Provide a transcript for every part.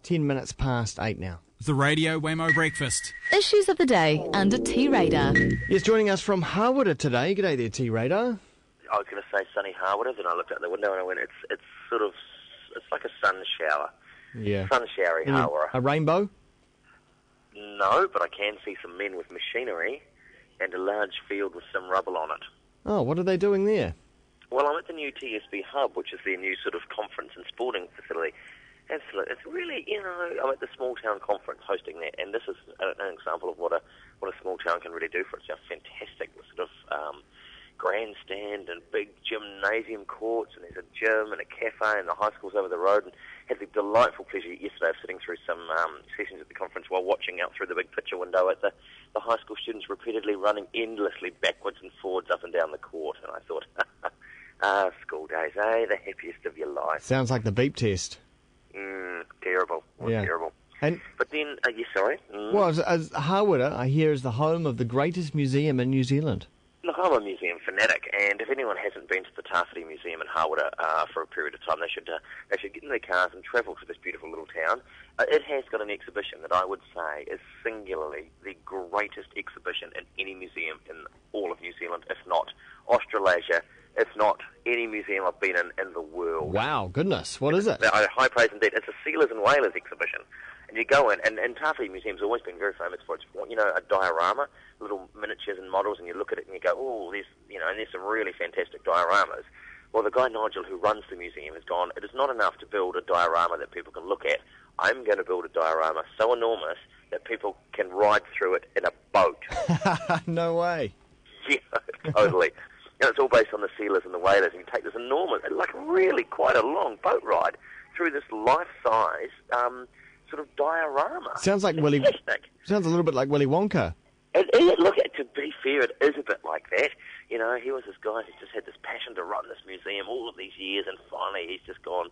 10 minutes past 8 now. The Radio Wammo Breakfast. Issues of the day under T-Radar. Yes, joining us from Hawera today. G'day there, T-Radar. I was going to say sunny Hawera, then I looked out the window and I went, it's like a sun shower. Yeah. Sun showery Hawera. A rainbow? No, but I can see some men with machinery and a large field with some rubble on it. Oh, what are they doing there? Well, I'm at the new TSB Hub, which is their new sort of conference and sporting facility. Absolutely. It's really, I'm at the small town conference hosting that, and this is an example of what a small town can really do for itself. Fantastic sort of grandstand and big gymnasium courts, and there's a gym and a cafe, and the high school's over the road. And had the delightful pleasure yesterday of sitting through some sessions at the conference while watching out through the big picture window at the high school students repeatedly running endlessly backwards and forwards up and down the court. And I thought, school days, the happiest of your life. Sounds like the beep test. Terrible. Yeah. Terrible. And But then, sorry? well, as Hawera, I hear, is the home of the greatest museum in New Zealand. Look, I'm a museum fanatic, and if anyone hasn't been to the Tawhiti Museum in Hawera for a period of time, they should get in their cars and travel to this beautiful little town. It has got an exhibition that I would say is singularly the greatest exhibition in any museum in all of New Zealand, if not Australasia, if not any museum I've been in the world. Wow, goodness. What is it? High praise indeed. It's a Sealers and Whalers exhibition. And you go in, and Tawhiti Museum's always been very famous for its, a diorama, little miniatures and models, and you look at it and you go, there's some really fantastic dioramas. Well, the guy Nigel who runs the museum has gone, it is not enough to build a diorama that people can look at. I'm going to build a diorama so enormous that people can ride through it in a boat. No way. Yeah, totally. And it's all based on the Sealers and the Whalers. And you take this enormous, like really quite a long boat ride through this life-size sort of diorama. Sounds like Fantastic. Sounds a little bit like Willy Wonka. Look, to be fair, it is a bit like that. He was this guy who's just had this passion to run this museum all of these years, and finally he's just gone,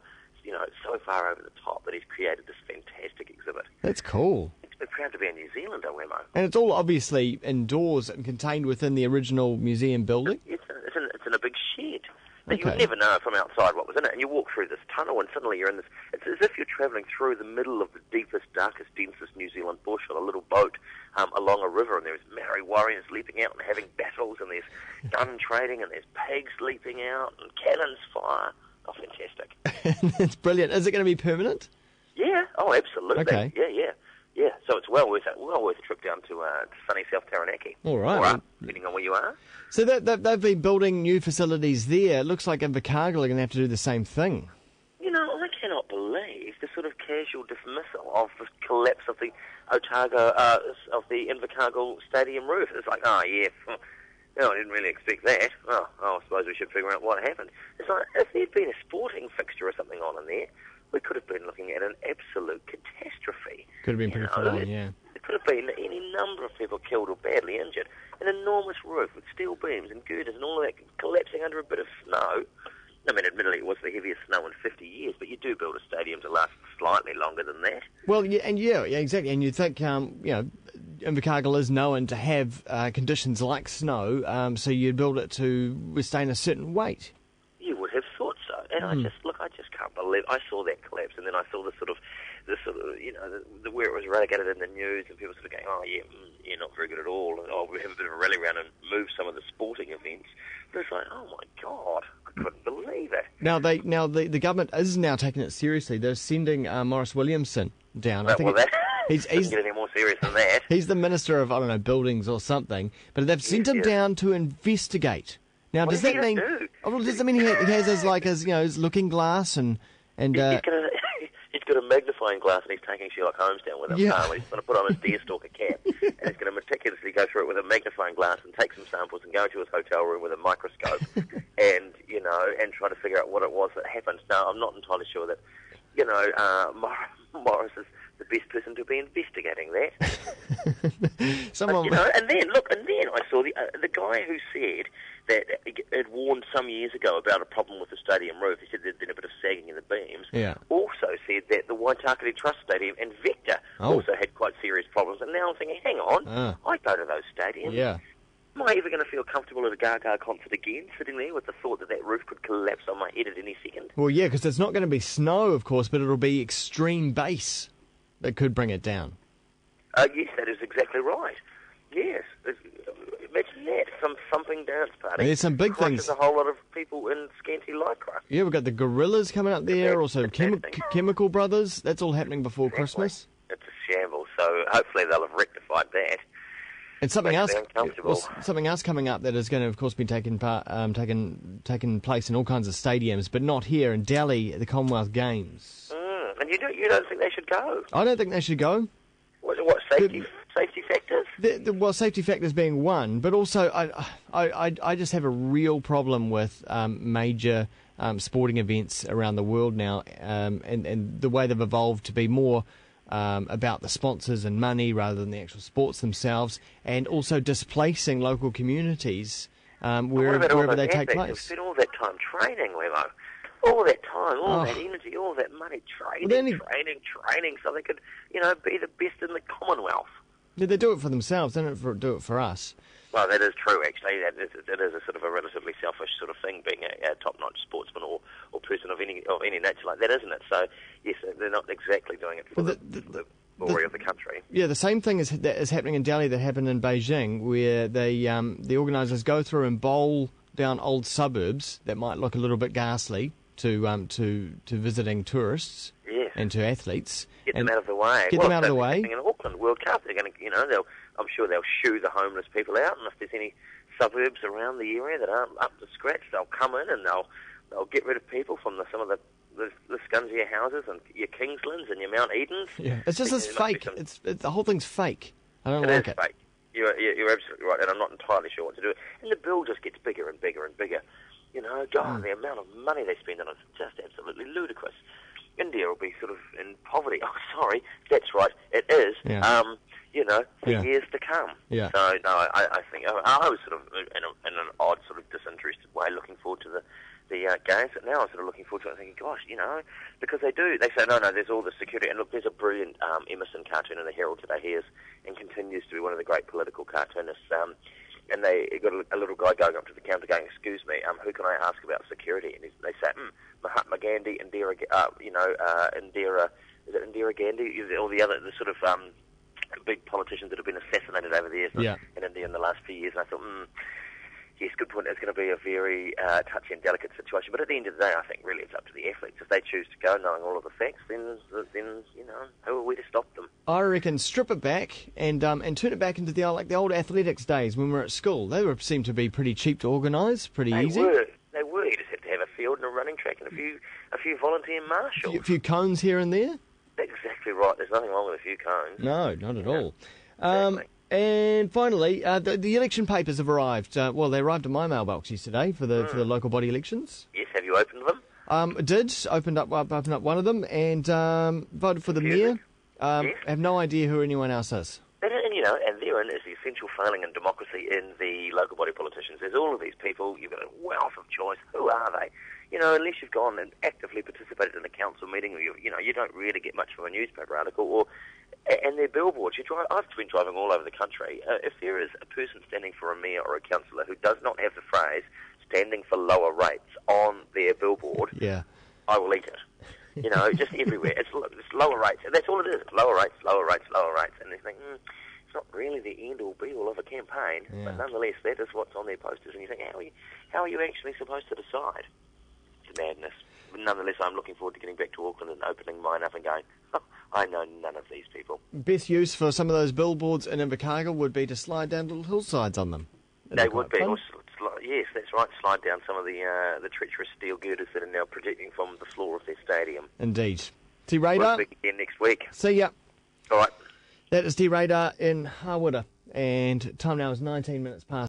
so far over the top that he's created this fantastic exhibit. That's cool. We're proud to be a New Zealander, Wammo. And it's all obviously indoors and contained within the original museum building? It's in a big shed. But Okay. you never know from outside what was in it. And you walk through this tunnel and suddenly you're in this... It's as if you're travelling through the middle of the deepest, darkest, densest New Zealand bush on a little boat along a river, and there's Maori warriors leaping out and having battles, and there's gun trading, and there's pigs leaping out, and cannons fire. Oh, fantastic. It's brilliant. Is it going to be permanent? Yeah, absolutely. Okay. Yeah. So it's well worth a trip down to sunny South Taranaki. All right. Or depending on where you are. So they've been building new facilities there. It looks like Invercargill are going to have to do the same thing. I cannot believe the sort of casual dismissal of the collapse of the Otago, of the Invercargill stadium roof. It's like, I didn't really expect that. I suppose we should figure out what happened. It's like, if there'd been a sporting fixture or something on in there, we could have been looking at an absolute catastrophe. Could have been pretty full on, yeah. There could have been any number of people killed or badly injured. An enormous roof with steel beams and girders and all of that collapsing under a bit of snow. I mean, admittedly, it was the heaviest snow in 50 years, but you do build a stadium to last slightly longer than that. Well, yeah, exactly. And you'd think, Invercargill is known to have conditions like snow, so you'd build it to withstand a certain weight. You would have thought so. And I just can't believe, I saw that collapse, and then I saw the where it was relegated in the news, and people sort of going, you're not very good at all, and we have a bit of a rally round and move some of the sporting events. But it's like, oh my God, I couldn't believe it. Now the government is now taking it seriously. They're sending Maurice Williamson down. He's get any more serious than that. He's the Minister of, buildings or something, but they've sent him down to investigate. Now, does that mean? Does that mean he has his looking glass and He's got a magnifying glass and he's taking Sherlock Holmes down with him. Yeah. He's going to put on his deerstalker cap and he's going to meticulously go through it with a magnifying glass and take some samples and go into his hotel room with a microscope and try to figure out what it was that happened. Now, I'm not entirely sure that, Morris is the best person to be investigating that. And then I saw the guy who said that had warned some years ago about a problem with the stadium roof. He said there'd been a bit of sagging in the beams. Yeah. Also said that the Waitakere Trust Stadium and Vector also had quite serious problems. And now I'm thinking, hang on, I go to those stadiums. Yeah. Am I ever going to feel comfortable at a Gaga concert again, sitting there with the thought that roof could collapse on my head at any second? Well, yeah, because it's not going to be snow, of course, but it'll be extreme bass. that could bring it down. Yes, that is exactly right. Yes. Imagine that, some thumping dance party. And there's some big crushes things. a whole lot of people in scanty lycra. Yeah, we've got the Gorillas coming up there, also Chemical Brothers. That's all happening before Christmas. It's a shambles, so hopefully they'll have rectified that. And something Makes else, me uncomfortable. something else coming up that is going to, of course, be taking place in all kinds of stadiums, but not here in Delhi, the Commonwealth Games. And you don't think they should go? I don't think they should go. What safety factors? Well, safety factors being one, but also I just have a real problem with major sporting events around the world now, and the way they've evolved to be more about the sponsors and money rather than the actual sports themselves, and also displacing local communities wherever they take place. They've spent all that time training, Wammo. All that time, all that energy, all that money, training, so they could, be the best in the Commonwealth. Yeah, they do it for themselves, they don't do it for us. Well, that is true, actually. That is a sort of a relatively selfish sort of thing, being a top-notch sportsman or person of any nature like that, isn't it? So, yes, they're not exactly doing it for the glory of the country. Yeah, the same thing is happening in Delhi that happened in Beijing, where the organisers go through and bowl down old suburbs that might look a little bit ghastly to visiting tourists and to athletes. Get them out of the way. Get them out of the way. In Auckland World Cup, they're going to, I'm sure they'll shoo the homeless people out, and if there's any suburbs around the area that aren't up to scratch, they'll come in and they'll get rid of people from some of the scunsier houses and your Kingslands and your Mount Edens. Yeah, it's just this fake. The whole thing's fake. I don't like it. It is fake. You're absolutely right, and I'm not entirely sure what to do. And the bill just gets bigger and bigger and bigger. The amount of money they spend on it is just absolutely ludicrous. India will be sort of in poverty. Oh, sorry, that's right, it is. Yeah. For years to come. Yeah. So, no, I think I was sort of in an odd sort of disinterested way looking forward to the games, but now I'm sort of looking forward to it and thinking, gosh, because they say, no, there's all the security. And look, there's a brilliant Emerson cartoon in the Herald today. He is and continues to be one of the great political cartoonists. And they got a little guy going up to the counter going, excuse me, who can I ask about security? And they say, Mahatma Gandhi, Indira, is it Indira Gandhi? All the sort of big politicians that have been assassinated over the years in India in the last few years. And I thought, yes, good point. It's going to be a very touchy and delicate situation. But at the end of the day, I think really it's up to the athletes. If they choose to go knowing all of the facts, then who are we to stop them? I reckon strip it back and turn it back into the old athletics days when we were at school. They seemed to be pretty cheap to organise, pretty easy. They were. You just have to have a field and a running track and a few volunteer marshals. A few cones here and there. Exactly right. There's nothing wrong with a few cones. No, not at all. Exactly. And finally, the election papers have arrived. They arrived in my mailbox yesterday for the local body elections. Yes, have you opened them? I did. Opened up one of them and voted for the mayor. Yes. I have no idea who anyone else is. And therein is the essential failing in democracy in the local body politicians. There's all of these people. You've got a wealth of choice. Who are they? Unless you've gone and actively participated in a council meeting, or you don't really get much from a newspaper article, and their billboards. I've been driving all over the country. If there is a person standing for a mayor or a councillor who does not have the phrase "standing for lower rates" on their billboard, I will eat it. Just everywhere. It's lower rates. That's all it is. Lower rates, lower rates, lower rates. And they think, it's not really the end-all, be-all of a campaign, but nonetheless, that is what's on their posters. And you think, how are you actually supposed to decide? It's madness. But nonetheless, I'm looking forward to getting back to Auckland and opening mine up and going, I know none of these people. Best use for some of those billboards in Invercargill would be to slide down little hillsides on them. They would be. Yes, that's right. Slide down some of the treacherous steel girders that are now projecting from the floor of their stadium. Indeed. T-Radar. We'll speak again next week. See ya. All right. That is T-Radar in Hawera, and time now is 19 minutes past.